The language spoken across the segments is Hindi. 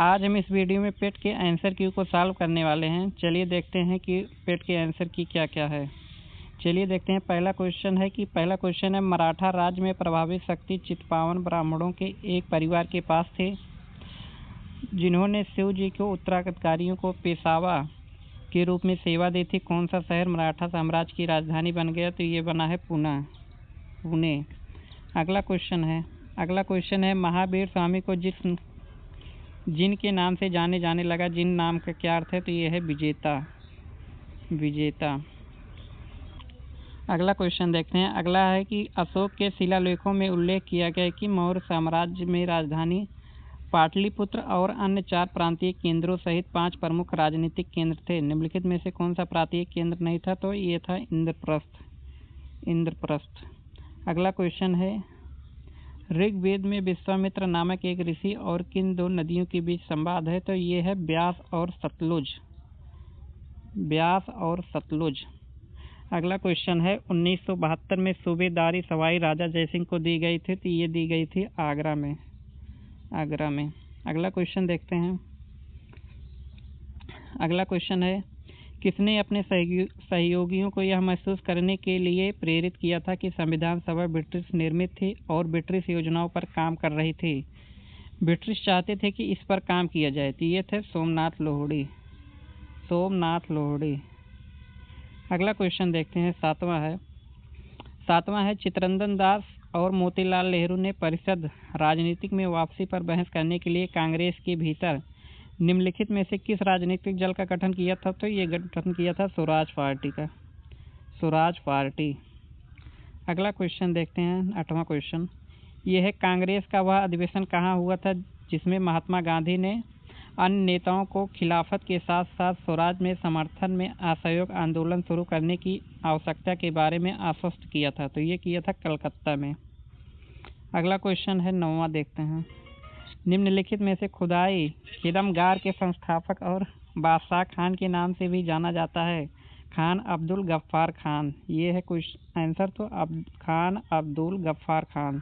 आज हम इस वीडियो में पेट के आंसर क्यू को सॉल्व करने वाले हैं। चलिए देखते हैं कि पेट के आंसर की क्या क्या है। चलिए देखते हैं। पहला क्वेश्चन है मराठा राज्य में प्रभावित शक्ति चित्पावन ब्राह्मणों के एक परिवार के पास थे, जिन्होंने शिव जी को उत्तराधिकारियों को पेशवा के रूप में सेवा दी थी। कौन सा शहर मराठा साम्राज्य की राजधानी बन गया? तो ये बना है पुणे। अगला क्वेश्चन है महावीर स्वामी को जिनके नाम से जाने जाने लगा, जिन नाम का क्या अर्थ है? तो ये है विजेता। अगला क्वेश्चन देखते हैं। अगला है कि अशोक के शिलालेखों में उल्लेख किया गया है कि मौर्य साम्राज्य में राजधानी पाटलिपुत्र और अन्य 4 प्रांतीय केंद्रों सहित 5 प्रमुख राजनीतिक केंद्र थे। निम्नलिखित में से कौन सा प्रांतीय केंद्र नहीं था? तो ये था इंद्रप्रस्थ। अगला क्वेश्चन है ऋग्वेद में विश्वामित्र नामक एक ऋषि और किन 2 नदियों के बीच संवाद है? तो ये है ब्यास और सतलुज। अगला क्वेश्चन है 1972 में सूबेदारी सवाई राजा जयसिंह को दी गई थी, तो ये दी गई थी आगरा में। अगला क्वेश्चन देखते हैं। अगला क्वेश्चन है किसने अपने सहयोगियों को यह महसूस करने के लिए प्रेरित किया था कि संविधान सभा ब्रिटिश निर्मित थी और ब्रिटिश योजनाओं पर काम कर रही थी? ब्रिटिश चाहते थे कि इस पर काम किया जाए, तो ये थे सोमनाथ लोहड़ी। अगला क्वेश्चन देखते हैं। सातवां है चित्तरंजन दास और मोतीलाल नेहरू ने परिषद राजनीतिक में वापसी पर बहस करने के लिए कांग्रेस के भीतर निम्नलिखित में से किस राजनीतिक दल का गठन किया था? तो ये गठन किया था स्वराज पार्टी। अगला क्वेश्चन देखते हैं। 8वां क्वेश्चन ये है कांग्रेस का वह अधिवेशन कहाँ हुआ था जिसमें महात्मा गांधी ने अन्य नेताओं को खिलाफत के साथ साथ स्वराज में समर्थन में असहयोग आंदोलन शुरू करने की आवश्यकता के बारे में आश्वस्त किया था? तो ये किया था कलकत्ता में। अगला क्वेश्चन है 9वां देखते हैं। निम्नलिखित में से खुदाई खिदमगार के संस्थापक और बादशाह खान के नाम से भी जाना जाता है? खान अब्दुल गफ्फार खान। ये है आंसर, तो खान अब्दुल गफ्फार खान।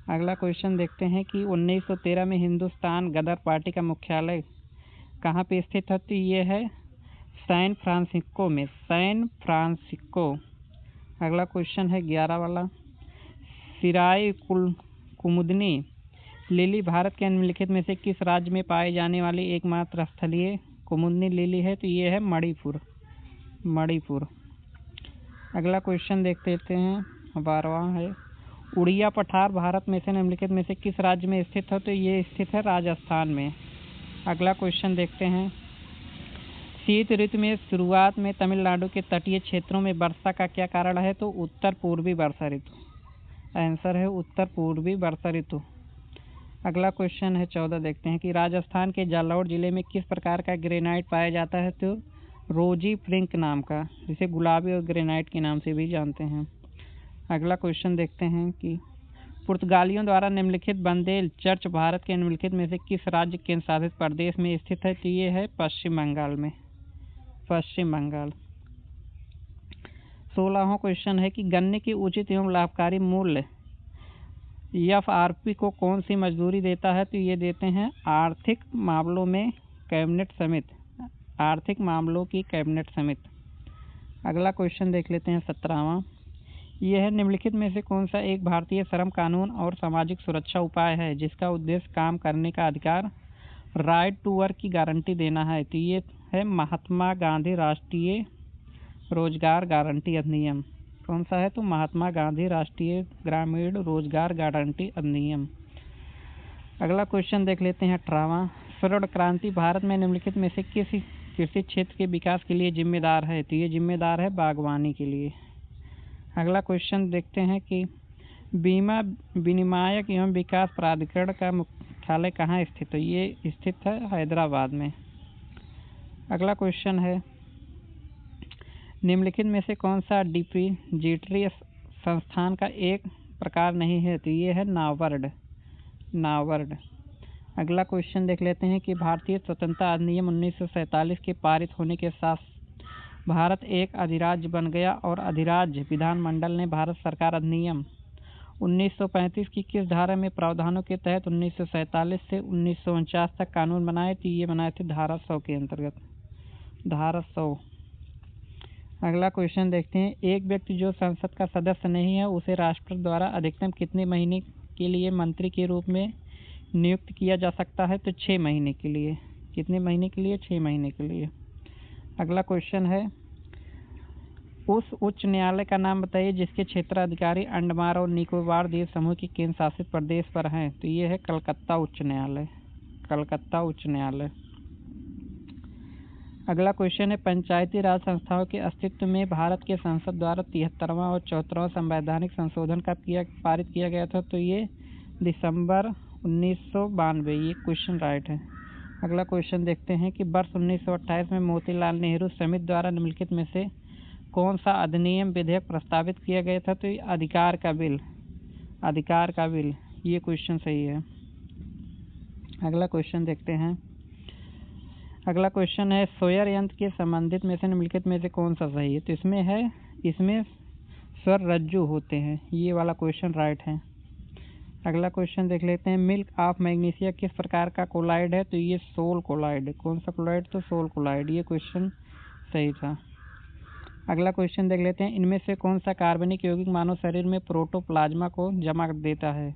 अगला क्वेश्चन देखते हैं कि 1913 में हिंदुस्तान गदर पार्टी का मुख्यालय कहाँ पे स्थित है? तो ये है सैन फ्रांसिस्को। अगला क्वेश्चन है 11 वाला। सिराय कुमुदनी लिली भारत के निम्नलिखित में से किस राज्य में पाए जाने वाली एकमात्र स्थलीय कुमुदनी लिली है? तो ये है मणिपुर। अगला क्वेश्चन देख लेते हैं। 12वां है उड़िया पठार भारत में से निम्नलिखित में से किस राज्य में स्थित है? तो ये स्थित है राजस्थान में। अगला क्वेश्चन देखते हैं। शीत ऋतु में शुरुआत में तमिलनाडु के तटीय क्षेत्रों में वर्षा का क्या कारण है? तो उत्तर पूर्वी वर्षा ऋतु। आंसर है उत्तर पूर्वी वर्षा ऋतु। अगला क्वेश्चन है 14 देखते हैं कि राजस्थान के जालौर जिले में किस प्रकार का ग्रेनाइट पाया जाता है? तो रोजी फ्रिंक नाम का, जिसे गुलाबी और ग्रेनाइट के नाम से भी जानते हैं। अगला क्वेश्चन देखते हैं कि पुर्तगालियों द्वारा निम्नलिखित बंदेल चर्च भारत के निम्नलिखित में से किस राज्य केंद्र शासित प्रदेश में स्थित है? तो ये है पश्चिम बंगाल। 16वां क्वेश्चन है कि गन्ने की उचित एवं लाभकारी मूल्य FRP को कौन सी मजदूरी देता है? तो ये देते हैं आर्थिक मामलों की कैबिनेट समिति। अगला क्वेश्चन देख लेते हैं 17वां। यह है निम्नलिखित में से कौन सा एक भारतीय श्रम कानून और सामाजिक सुरक्षा उपाय है जिसका उद्देश्य काम करने का अधिकार राइट टू वर्क की गारंटी देना है? तो ये है महात्मा गांधी राष्ट्रीय रोजगार गारंटी अधिनियम। कौन सा है? तो महात्मा गांधी राष्ट्रीय ग्रामीण रोजगार गारंटी अधिनियम। अगला क्वेश्चन देख लेते हैं 18वां। स्वर्ण क्रांति भारत में निम्नलिखित में से किस कृषि क्षेत्र के विकास के लिए जिम्मेदार है? तो ये जिम्मेदार है बागवानी के लिए। अगला क्वेश्चन देखते हैं कि बीमा विनियामक एवं विकास प्राधिकरण का मुख्यालय कहाँ स्थित है? ये स्थित है हैदराबाद में। अगला क्वेश्चन है निम्नलिखित में से कौन सा डिपॉजिटरी संस्थान का एक प्रकार नहीं है? तो ये है नाबार्ड। अगला क्वेश्चन देख लेते हैं कि भारतीय स्वतंत्रता अधिनियम 1947 के पारित होने के साथ भारत एक अधिराज्य बन गया और अधिराज्य विधानमंडल ने भारत सरकार अधिनियम 1935 की किस धारा में प्रावधानों के तहत 1947 से 1949 तक कानून बनाए? तो ये बनाए थे धारा 100 के अंतर्गत, धारा 100। अगला क्वेश्चन देखते हैं, एक व्यक्ति जो संसद का सदस्य नहीं है उसे राष्ट्रपति द्वारा अधिकतम कितने महीने के लिए मंत्री के रूप में नियुक्त किया जा सकता है? तो 6 महीने के लिए। कितने महीने के लिए? 6 महीने के लिए। अगला क्वेश्चन है, उस उच्च न्यायालय का नाम बताइए जिसके क्षेत्राधिकारी अंडमान और निकोबार द्वीप समूह के केंद्र शासित प्रदेश पर हैं? तो ये है कलकत्ता उच्च न्यायालय, कलकत्ता उच्च न्यायालय। अगला क्वेश्चन है, पंचायती राज संस्थाओं के अस्तित्व में भारत के संसद द्वारा 73वां और 74वां संवैधानिक संशोधन कब पारित किया गया था? तो ये दिसंबर 1992। ये क्वेश्चन राइट है। अगला क्वेश्चन देखते हैं कि वर्ष 1928 में मोतीलाल नेहरू समिति द्वारा निम्नलिखित में से कौन सा अधिनियम विधेयक प्रस्तावित किया गया था? तो ये अधिकार का बिल, अधिकार का बिल। ये क्वेश्चन सही है। अगला क्वेश्चन देखते हैं। अगला क्वेश्चन है, सोयर यंत्र के संबंधित में से निम्नलिखित में से कौन सा सही है? तो इसमें स्वर रज्जु होते हैं। ये वाला क्वेश्चन राइट है। अगला क्वेश्चन देख लेते हैं, मिल्क ऑफ मैग्नीशिया किस प्रकार का कोलाइड है? तो ये सोल कोलाइड। कौन सा कोलाइड? तो सोल कोलाइड। ये क्वेश्चन सही था। अगला क्वेश्चन देख लेते हैं, इनमें से कौन सा कार्बनिक यौगिक मानव शरीर में प्रोटोप्लाज्मा को जमा कर देता है?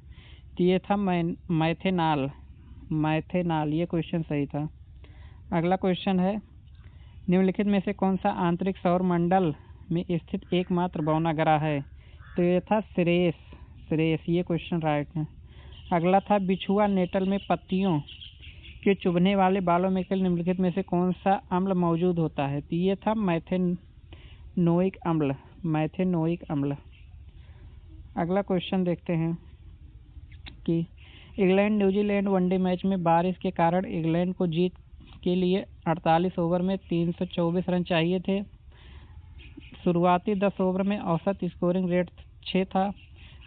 तो ये था मैथेनॉल, मैथेनॉल। ये क्वेश्चन सही था। अगला क्वेश्चन है, निम्नलिखित में से कौन सा आंतरिक सौर मंडल में स्थित एकमात्र बौना ग्रह है? तो ये था सिरेस, सिरेस। ये क्वेश्चन राइट है। अगला था, बिछुआ नेटल में पत्तियों के चुभने वाले बालों में से निम्नलिखित में से कौन सा अम्ल मौजूद होता है? तो ये था मैथेनोइक अम्ल, मैथेनोइक अम्ल। अगला क्वेश्चन देखते हैं कि इंग्लैंड न्यूजीलैंड वनडे मैच में बारिश के कारण इंग्लैंड को जीत के लिए 48 ओवर में 324 रन चाहिए थे। शुरुआती 10 ओवर में औसत स्कोरिंग रेट 6 था,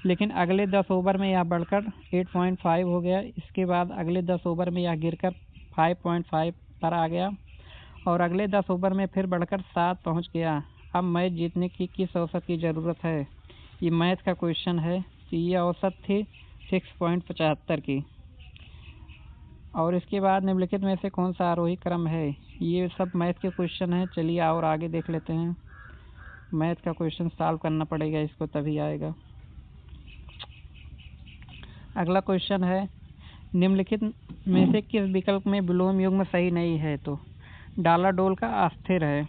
लेकिन अगले 10 ओवर में यह बढ़कर 8.5 हो गया। इसके बाद अगले 10 ओवर में यह गिरकर 5.5 पर आ गया और अगले 10 ओवर में फिर बढ़कर 7 पहुंच गया। अब मैच जीतने की किस औसत की ज़रूरत है? ये मैथ का क्वेश्चन है। तो ये औसत थी 6.75 की। और इसके बाद निम्नलिखित में से कौन सा आरोही क्रम है? ये सब मैथ के क्वेश्चन हैं। चलिए और आगे देख लेते हैं। मैथ का क्वेश्चन सॉल्व करना पड़ेगा इसको, तभी आएगा। अगला क्वेश्चन है, निम्नलिखित में से किस विकल्प में विलोम युग्म सही नहीं है? तो डालाडोल का अस्थिर है।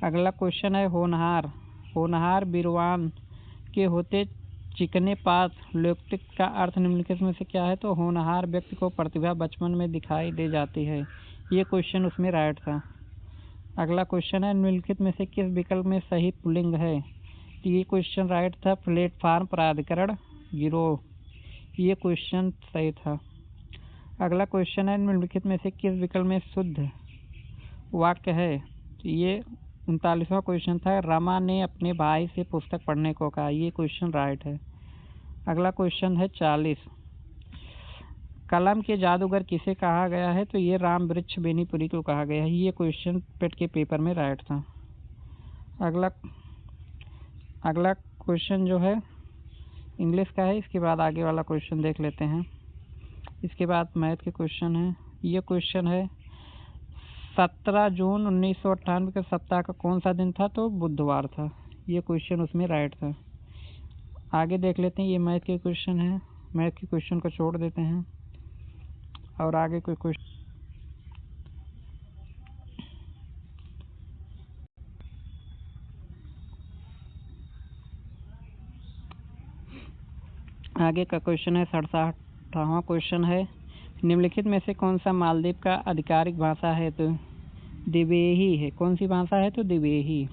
अगला क्वेश्चन है, होनहार, होनहार बीरवान के होते चिकने पात लौकिक का अर्थ निम्नलिखित में से क्या है? तो होनहार व्यक्ति को प्रतिभा बचपन में दिखाई दे जाती है। ये क्वेश्चन उसमें राइट था। अगला क्वेश्चन है, निम्नलिखित में से किस विकल्प में सही पुल्लिंग है? तो ये क्वेश्चन राइट था, प्लेटफार्म प्राधिकरण गिरोह। ये क्वेश्चन सही था। अगला क्वेश्चन है, निम्नलिखित में से किस विकल्प में शुद्ध वाक्य है? तो ये 39वां क्वेश्चन था, रमा ने अपने भाई से पुस्तक पढ़ने को कहा। ये क्वेश्चन राइट है। अगला क्वेश्चन है 40, कलम के जादूगर किसे कहा गया है? तो ये राम वृक्ष बेनीपुरी को कहा गया है। ये क्वेश्चन पेट के पेपर में राइट था। अगला क्वेश्चन जो है इंग्लिश का है। इसके बाद आगे वाला क्वेश्चन देख लेते हैं। इसके बाद मैथ के क्वेश्चन है। ये क्वेश्चन है, 17 जून 1998 के सप्ताह का कौन सा दिन था? तो बुधवार था। ये क्वेश्चन उसमें राइट था। आगे देख लेते हैं। ये मैथ के क्वेश्चन है। मैथ के क्वेश्चन को छोड़ देते हैं और आगे कोई क्वेश्चन। आगे का क्वेश्चन है 67वां क्वेश्चन है, निम्नलिखित में से कौन सा मालदीव का आधिकारिक भाषा है? तो दिवेही है। कौन सी भाषा है? तो दिवेही।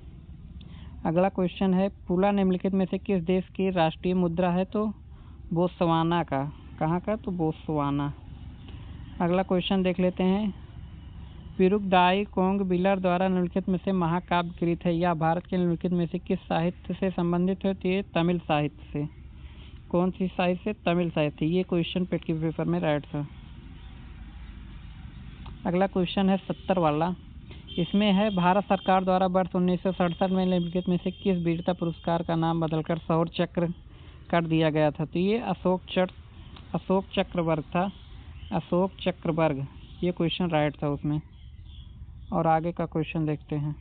अगला क्वेश्चन है, पुला निम्नलिखित में से किस देश की राष्ट्रीय मुद्रा है? तो बोत्सवाना का। कहाँ का? तो बोत्सवाना। अगला क्वेश्चन देख लेते हैं, पिरुकदाई कोंग बिलर द्वारा निम्नलिखित में से महाकाव्य कृत है। यह भारत के निम्नलिखित में से किस साहित्य से संबंधित है? तो ये तमिल साहित्य से। कौन सी साहित्य से? तमिल साहित्य। ये क्वेश्चन पेट के पेपर में राइट था। अगला क्वेश्चन है 70 वाला। इसमें है, भारत सरकार द्वारा वर्ष 1967 में निम्नलिखित में से किस वीरता पुरस्कार का नाम बदलकर शौर्य चक्र कर दिया गया था। तो ये अशोक चक्रवर्ग था, अशोक चक्रवर्ग, ये क्वेश्चन राइट था उसमें। और आगे का क्वेश्चन देखते हैं।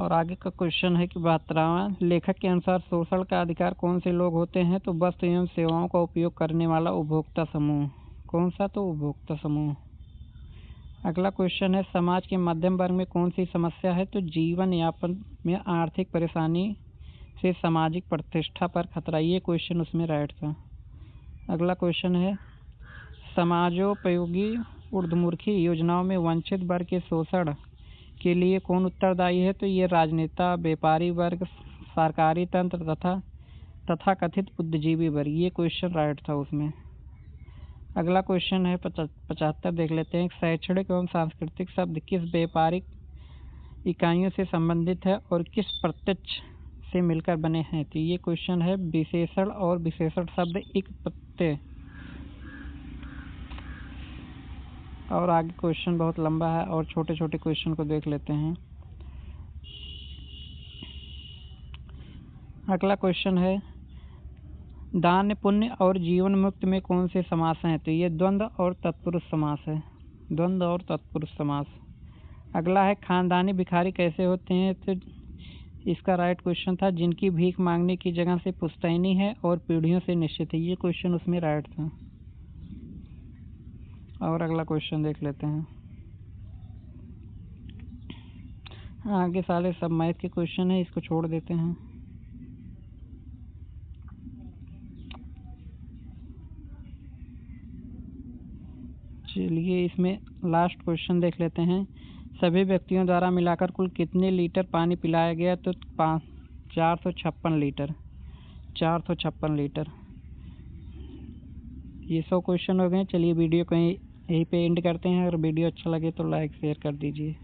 और आगे का क्वेश्चन है कि 72वां, लेखक के अनुसार शोषण का अधिकार कौन से लोग होते हैं? तो वस्तु एवं सेवाओं का उपयोग करने वाला उपभोक्ता समूह। कौन सा? तो उपभोक्ता समूह। अगला क्वेश्चन है, समाज के मध्यम वर्ग में कौन सी समस्या है? तो जीवन यापन में आर्थिक परेशानी से सामाजिक प्रतिष्ठा पर खतरा, ये क्वेश्चन उसमें राइट था। अगला क्वेश्चन है, समाजोपयोगी ऊर्ध्वमुखी योजनाओं में वंचित वर्ग के शोषण के लिए कौन उत्तरदायी है? तो ये राजनेता, व्यापारी वर्ग, सरकारी तंत्र तथा कथित बुद्धिजीवी वर्ग, ये क्वेश्चन राइट था उसमें। अगला क्वेश्चन है 75, देख लेते हैं। शैक्षणिक एवं सांस्कृतिक शब्द किस व्यापारिक इकाइयों से संबंधित है और किस प्रत्यक्ष से मिलकर बने हैं? तो ये क्वेश्चन है विशेषण और विशेषण शब्द एक प्रत्यय। और आगे क्वेश्चन बहुत लंबा है और छोटे छोटे क्वेश्चन को देख लेते हैं। अगला क्वेश्चन है, दान, पुण्य और जीवन मुक्त में कौन से समास हैं? तो ये द्वंद्व और तत्पुरुष समास है, द्वंद्व और तत्पुरुष समास। अगला है, खानदानी भिखारी कैसे होते हैं? तो इसका राइट क्वेश्चन था, जिनकी भीख मांगने की जगह से पुश्तैनी है और पीढ़ियों से निश्चित है, ये क्वेश्चन उसमें राइट था। और अगला क्वेश्चन देख लेते हैं। आगे सारे सब मैथ के क्वेश्चन है, इसको छोड़ देते हैं। चलिए इसमें लास्ट क्वेश्चन देख लेते हैं। सभी व्यक्तियों द्वारा मिलाकर कुल कितने लीटर पानी पिलाया गया? तो 456 लीटर, 456 लीटर। ये 100 क्वेश्चन हो गए। चलिए वीडियो को यहीं पे एंड करते हैं। अगर वीडियो अच्छा लगे तो लाइक शेयर कर दीजिए।